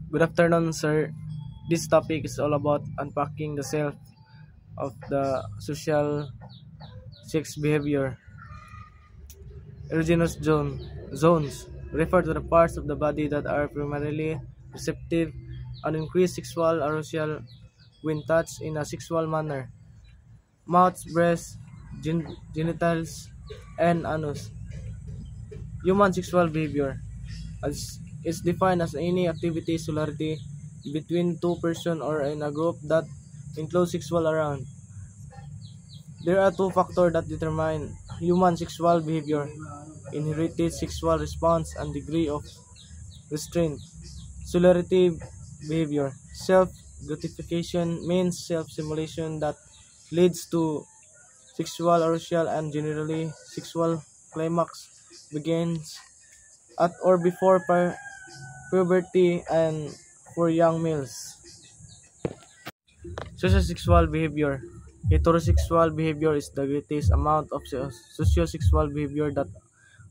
Good afternoon, sir. This topic is all about unpacking the self of the social sex behavior. Erogenous zones refer to the parts of the body that are primarily receptive and increase sexual arousal when touched in a sexual manner. Mouth, breast, genitals, and anus. Human sexual behavior as is defined as any activity similarity between two persons or in a group that includes sexual around. There are two factors that determine human sexual behavior: inherited sexual response and degree of restraint. Similarity behavior. Self gratification means self stimulation that leads to sexual arousal and generally sexual climax begins at or before puberty and for young males. Sociosexual behavior. Heterosexual behavior is the greatest amount of sociosexual behavior that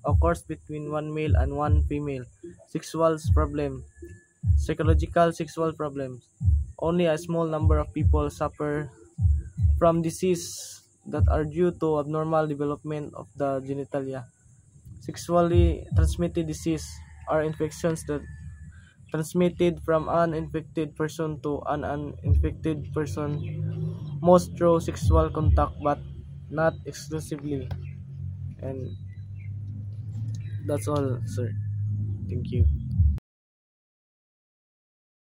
occurs between one male and one female. Sexual problem. Psychological sexual problems. Only a small number of people suffer from disease that are due to abnormal development of the genitalia. Sexually transmitted disease are infections that transmitted from an infected person to an uninfected person, most through sexual contact but not exclusively. And that's all, sir. Thank you.